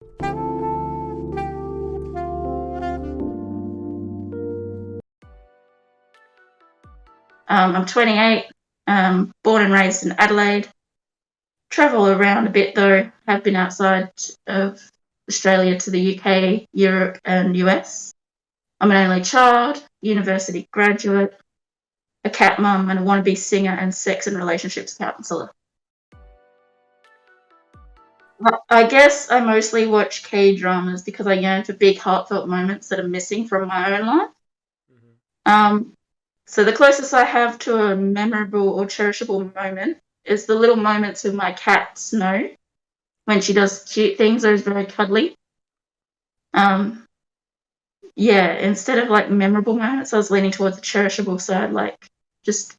I'm 28, born and raised in Adelaide. Travel around a bit though, have been outside of Australia to the UK, Europe, and US. I'm an only child, university graduate, a cat mum, and a wannabe singer and sex and relationships counsellor. I guess I mostly watch K-dramas because I yearn for big heartfelt moments that are missing from my own life. Um, so the closest I have to a memorable or cherishable moment is the little moments with my cat Snow when she does cute things that is very cuddly. Um, yeah, instead of like memorable moments, I was leaning towards the cherishable side. Like just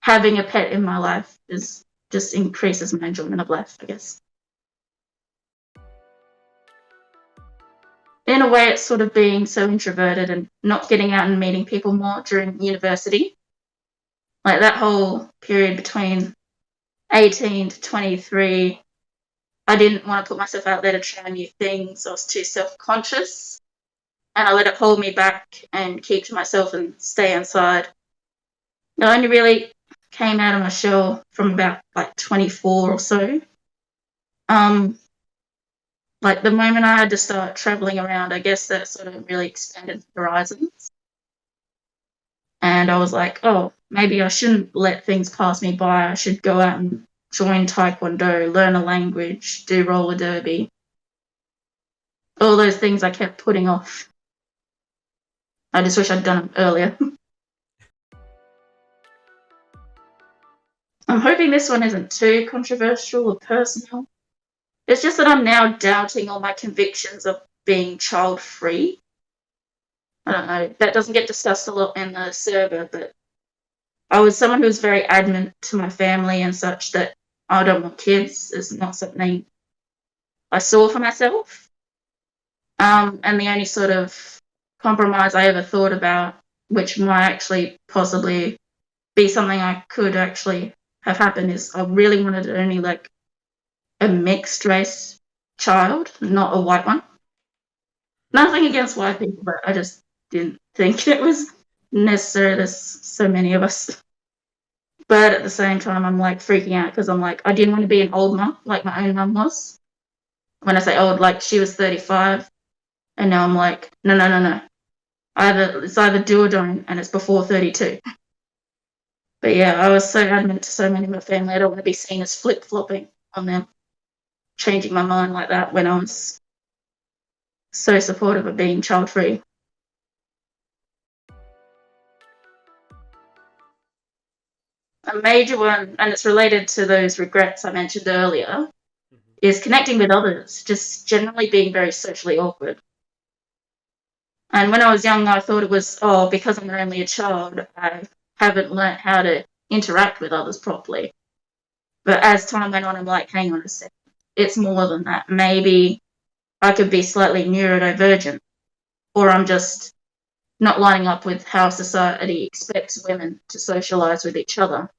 having a pet in my life is just increases my enjoyment of life, I guess. In a way, it's sort of being so introverted and not getting out and meeting people more during university. Like that whole period between 18 to 23, I didn't want to put myself out there to try new things. I was too self-conscious and I let it hold me back and keep to myself and stay inside. I only really came out of my shell from about like 24 or so. Um, like the moment I had to start traveling around, I guess that sort of really expanded horizons. And I was like, oh, maybe I shouldn't let things pass me by. I should go out and join Taekwondo, learn a language, do roller derby. All those things I kept putting off. I just wish I'd done them earlier. I'm hoping this one isn't too controversial or personal. It's just that I'm now doubting all my convictions of being child free. I don't know, that doesn't get discussed a lot in the server, but I was someone who was very adamant to my family and such that I don't want kids. It's not something I saw for myself. And the only sort of compromise I ever thought about, which might actually possibly be something I could actually have happen, is I really wanted only like a mixed race child, not a white one. Nothing against white people, but I just didn't think it was necessary. There's so many of us. But at the same time, I'm like freaking out because I'm like, I didn't want to be an old mum like my own mum was. When I say old, like she was 35, and now I'm like, no, no, no, no. It's either do or don't, and it's before 32. But yeah, I was so adamant to so many of my family. I don't want to be seen as flip flopping on them, changing my mind like that when I was so supportive of being child free. A major one, and it's related to those regrets I mentioned earlier, is connecting with others, just generally being very socially awkward. And when I was young, I thought it was, oh, because I'm only a child, I haven't learnt how to interact with others properly. But as time went on, I'm like, hang on a second. It's more than that. Maybe I could be slightly neurodivergent, or I'm just not lining up with how society expects women to socialize with each other.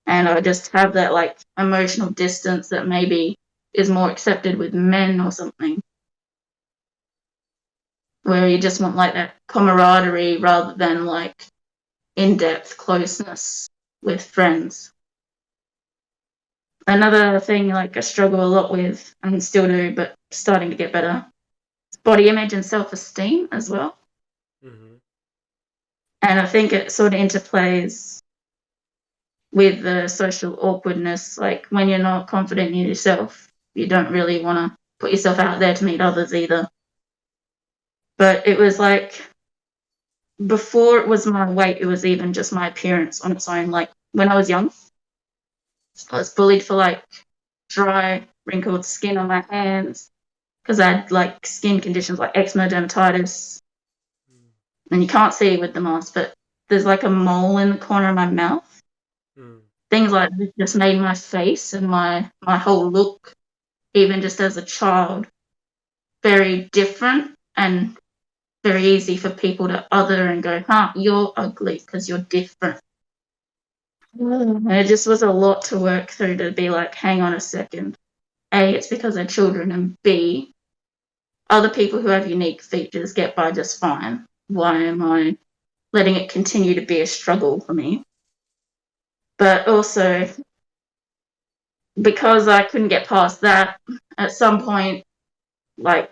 And I just have that like emotional distance that maybe is more accepted with men or something, where you just want like that camaraderie rather than like in-depth closeness with friends. Another thing like I struggle a lot with and still do, but starting to get better, is body image and self-esteem as well. Mm-hmm. And I think it sort of interplays with the social awkwardness. Like when you're not confident in yourself, you don't really want to put yourself out there to meet others either. But it was like before it was my weight, it was even just my appearance on its own. Like when I was young, I was bullied for like dry, wrinkled skin on my hands because I had like skin conditions like eczema, dermatitis, and you can't see with the mask, but there's like a mole in the corner of my mouth. Things like this just made my face and my whole look, even just as a child, very different and very easy for people to other and go, huh, you're ugly because you're different. And it just was a lot to work through to be like, hang on a second. A, it's because they're children, and B, other people who have unique features get by just fine. Why am I letting it continue to be a struggle for me? But also, because I couldn't get past that, at some point, like,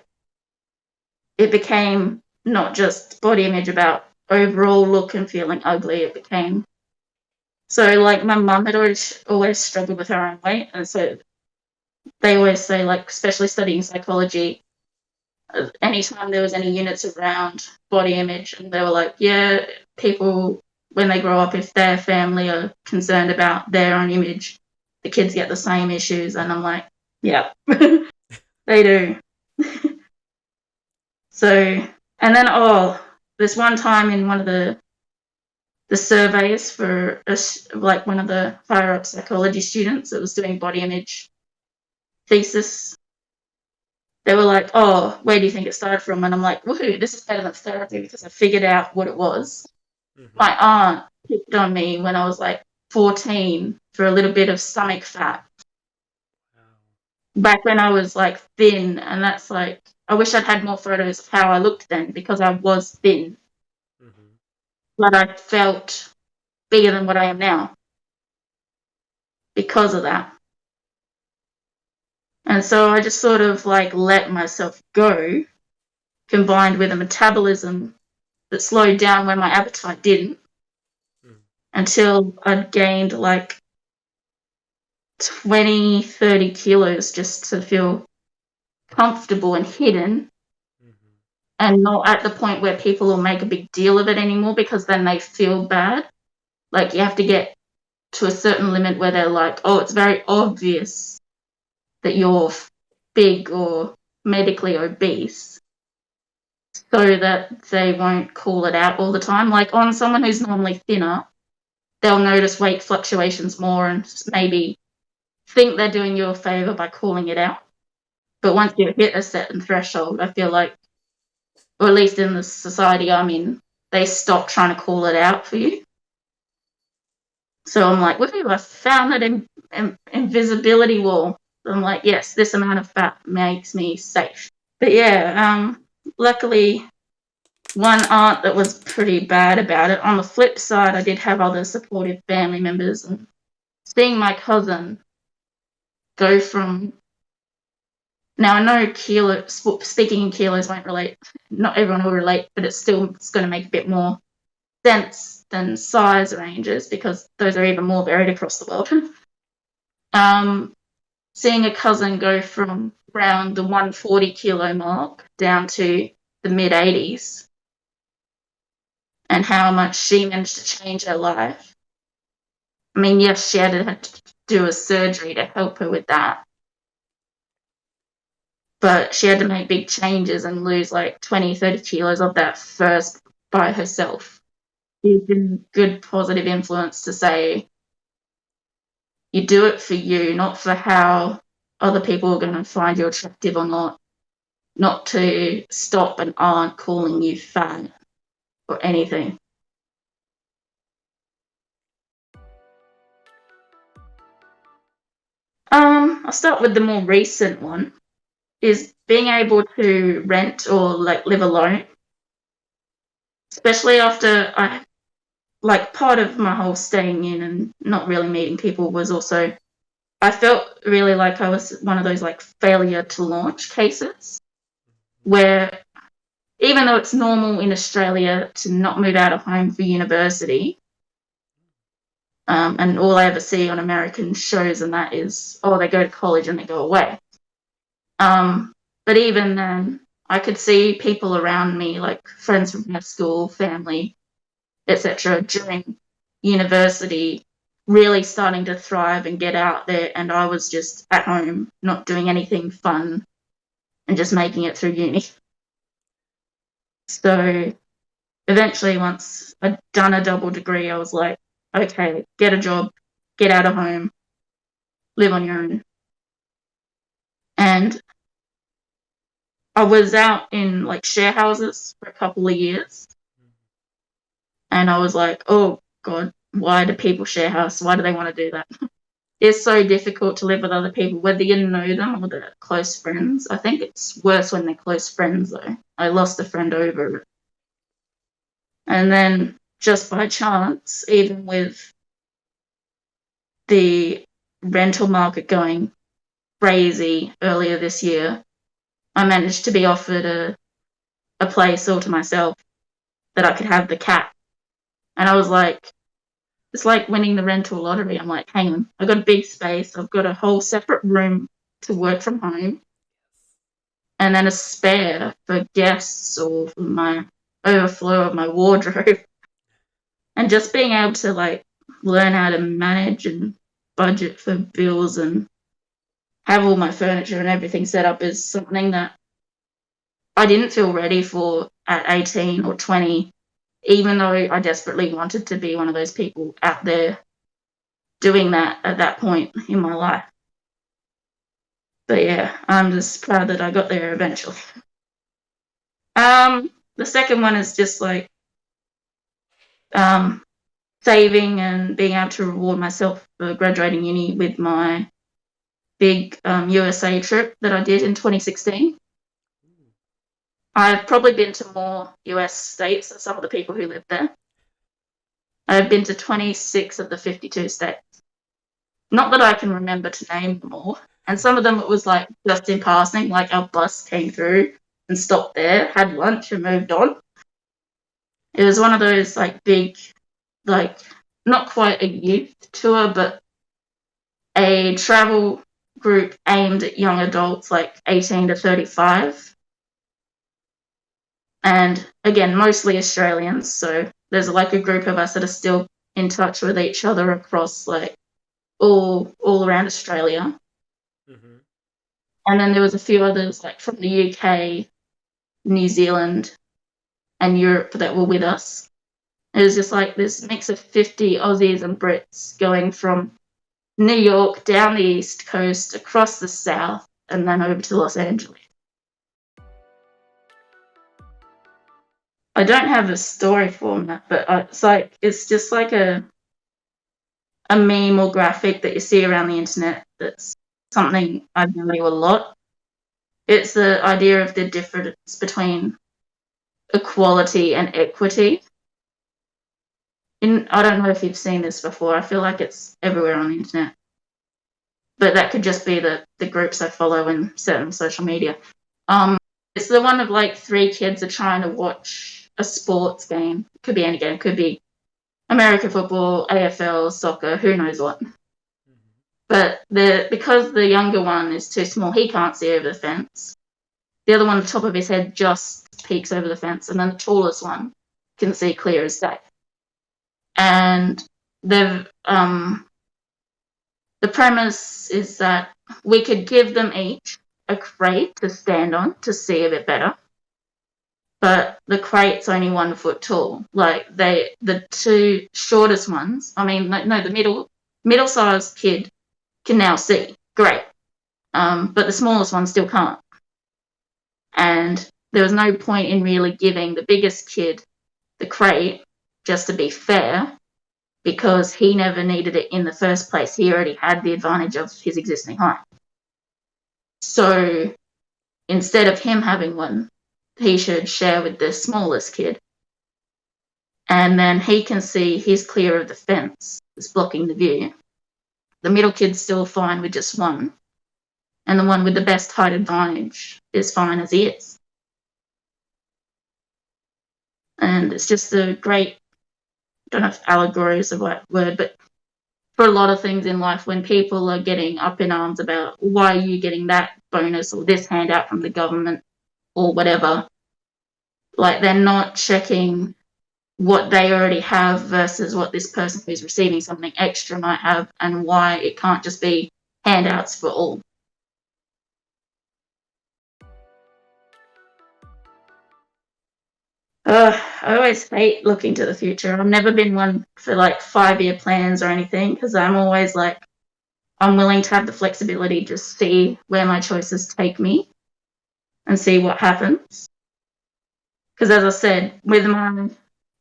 it became not just body image about overall look and feeling ugly. It became so, like, my mum had always struggled with her own weight, and so they always say, like, especially studying psychology, anytime there was any units around body image, and they were like, yeah, people, when they grow up, if their family are concerned about their own image, the kids get the same issues. And I'm like, yeah, they do. So, and then, this one time in one of the surveys for like one of the higher up psychology students that was doing body image thesis, they were like, oh, where do you think it started from? And I'm like, woohoo, this is better than therapy because I figured out what it was. Mm-hmm. My aunt picked on me when I was like 14 for a little bit of stomach fat. Wow. Back when I was like thin, and that's like, I wish I'd had more photos of how I looked then because I was thin. Mm-hmm. But I felt bigger than what I am now because of that. And so I just sort of like let myself go, combined with a metabolism that slowed down when my appetite didn't, until I'd gained like 20, 30 kilos just to feel comfortable and hidden, and not at the point where people will make a big deal of it anymore because then they feel bad. Like, you have to get to a certain limit where they're like, oh, it's very obvious that you're big or medically obese, so that they won't call it out all the time. Like, on someone who's normally thinner, they'll notice weight fluctuations more and maybe think they're doing you a favor by calling it out. But once you hit a certain threshold, I feel like, or at least in the society I'm in, they stop trying to call it out for you. So I'm like, woohoo, I found that invisibility wall. I'm like, yes, this amount of fat makes me safe. But yeah, luckily, one aunt that was pretty bad about it. On the flip side, I did have other supportive family members, and seeing my cousin go from, now I know speaking in kilos won't relate, not everyone will relate, but it's going to make a bit more sense than size ranges because those are even more varied across the world. Seeing a cousin go from around the 140 kilo mark down to the mid 80s, and how much she managed to change her life. I mean, yes, she had to do a surgery to help her with that, but she had to make big changes and lose like 20, 30 kilos of that first by herself. She's been good positive influence to say, you do it for you, not for how other people are going to find you attractive or not to stop an aunt calling you fat or anything. I'll start with the more recent one, is being able to rent or like live alone. Especially after part of my whole staying in and not really meeting people was also, I felt really like I was one of those like failure to launch cases where, even though it's normal in Australia to not move out of home for university, and all I ever see on American shows and that is, they go to college and they go away. But even then, I could see people around me, like friends from my school, family, etc., during university, really starting to thrive and get out there, and I was just at home, not doing anything fun, and just making it through uni. So eventually, once I'd done a double degree, I was like, okay, get a job, get out of home, live on your own. And I was out in like share houses for a couple of years. And I was like, oh God, why do people share house? Why do they want to do that? it's so difficult to live with other people, whether you know them or they're close friends. I think it's worse when they're close friends, though. I lost a friend over it. And then, just by chance, even with the rental market going crazy earlier this year, I managed to be offered a place all to myself that I could have the cat. And I was like, it's like winning the rental lottery. I'm like, hang on, I've got a big space. I've got a whole separate room to work from home, and then a spare for guests or for my overflow of my wardrobe. And just being able to like learn how to manage and budget for bills and have all my furniture and everything set up is something that I didn't feel ready for at 18 or 20, even though I desperately wanted to be one of those people out there doing that at that point in my life. But yeah, I'm just proud that I got there eventually. The second one is just like saving and being able to reward myself for graduating uni with my big USA trip that I did in 2016. I've probably been to more US states than some of the people who live there. I've been to 26 of the 52 states. Not that I can remember to name them all. And some of them it was like just in passing, like our bus came through and stopped there, had lunch and moved on. It was one of those like big, like not quite a youth tour, but a travel group aimed at young adults like 18 to 35. And again, mostly Australians. So there's like a group of us that are still in touch with each other across like all around Australia. Mm-hmm. And then there was a few others like from the UK, New Zealand, and Europe that were with us. It was just like this mix of 50 Aussies and Brits going from New York down the East Coast, across the South, and then over to Los Angeles. I don't have a story format, but it's just like a meme or graphic that you see around the internet that's something I value a lot. It's the idea of the difference between equality and equity. I don't know if you've seen this before. I feel like it's everywhere on the internet. But that could just be the groups I follow in certain social media. It's the one of like three kids are trying to watch a sports game. Could be any game. Could be American football, AFL, soccer, who knows what. But because the younger one is too small, he can't see over the fence. The other one, the top of his head just peeks over the fence, and then the tallest one can see clear as day. And the premise is that we could give them each a crate to stand on to see a bit better. But the crate's only 1 foot tall. Like the two shortest ones, the middle-sized kid can now see. Great. But the smallest one still can't. And there was no point in really giving the biggest kid the crate just to be fair, because he never needed it in the first place. He already had the advantage of his existing height. So instead of him having one, he should share with the smallest kid. And then he can see he's clear of the fence that's blocking the view. The middle kid's still fine with just one. And the one with the best height advantage is fine as he is. And it's just a great, I don't know if allegory is the right word, but for a lot of things in life, when people are getting up in arms about why are you getting that bonus or this handout from the government or whatever, like they're not checking what they already have versus what this person who's receiving something extra might have, and why it can't just be handouts for all. I always hate looking to the future. I've never been one for like 5-year plans or anything, because I'm always like, I'm willing to have the flexibility to see where my choices take me and see what happens. Because as I said, with my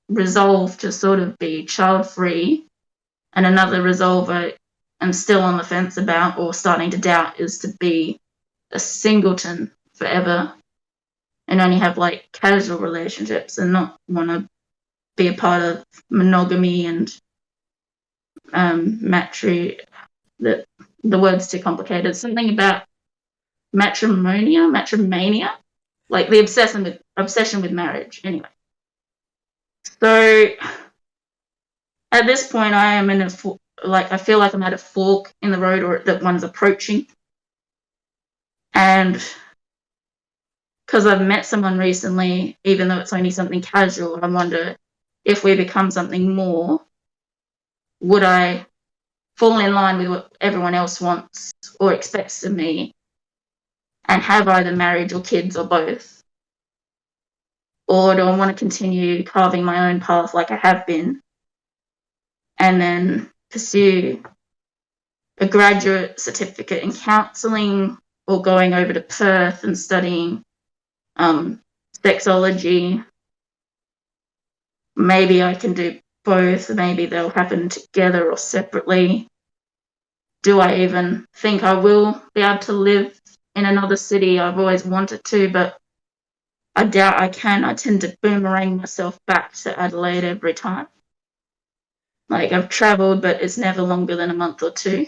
resolve to sort of be child-free, and another resolve I am still on the fence about or starting to doubt is to be a singleton forever and only have like casual relationships and not want to be a part of monogamy and the word's too complicated. Something about matrimania, like the obsession with marriage. Anyway, so at this point, I am in I feel like I'm at a fork in the road, or that one's approaching, and because I've met someone recently, even though it's only something casual, I wonder if we become something more, would I fall in line with what everyone else wants or expects of me and have either marriage or kids or both? Or do I want to continue carving my own path like I have been and then pursue a graduate certificate in counselling or going over to Perth and studying sexology? Maybe I can do both. Maybe they'll happen together or separately. Do I even think I will be able to live in another city? I've always wanted to, but I doubt I can. I tend to boomerang myself back to Adelaide every time. Like, I've travelled, but it's never longer than a month or two.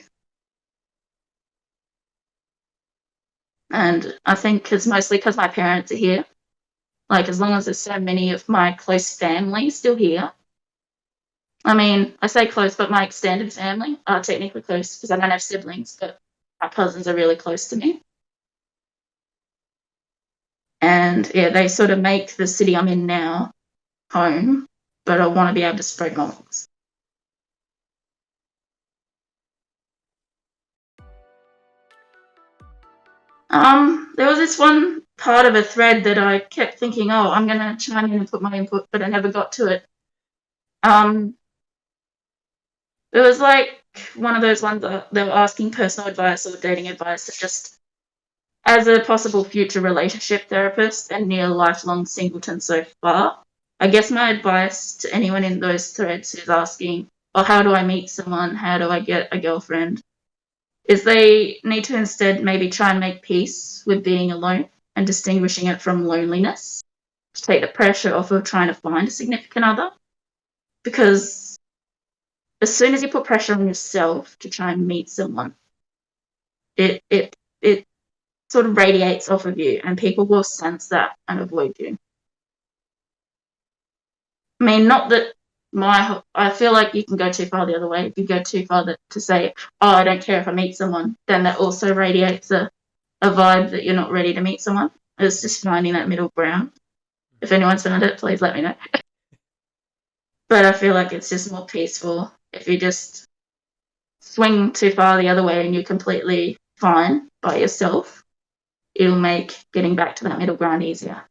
And I think it's mostly because my parents are here. Like, as long as there's so many of my close family still here. I mean, I say close, but my extended family are technically close because I don't have siblings, but my cousins are really close to me. And yeah, they sort of make the city I'm in now home, but I want to be able to spread my wings. There was this one part of a thread that I kept thinking, oh, I'm going to chime in and put my input, but I never got to it. It was like one of those ones that they were asking personal advice or dating advice, just as a possible future relationship therapist and near lifelong singleton so far. I guess my advice to anyone in those threads who's asking, oh, how do I meet someone? How do I get a girlfriend? Is they need to instead maybe try and make peace with being alone and distinguishing it from loneliness to take the pressure off of trying to find a significant other. Because as soon as you put pressure on yourself to try and meet someone, it sort of radiates off of you and people will sense that and avoid you. I mean, not that I feel like you can go too far the other way. If you go too far to say, oh, I don't care if I meet someone, then that also radiates a vibe that you're not ready to meet someone. It's just finding that middle ground. If anyone's found it, please let me know. But I feel like it's just more peaceful if you just swing too far the other way and you're completely fine by yourself. It'll make getting back to that middle ground easier.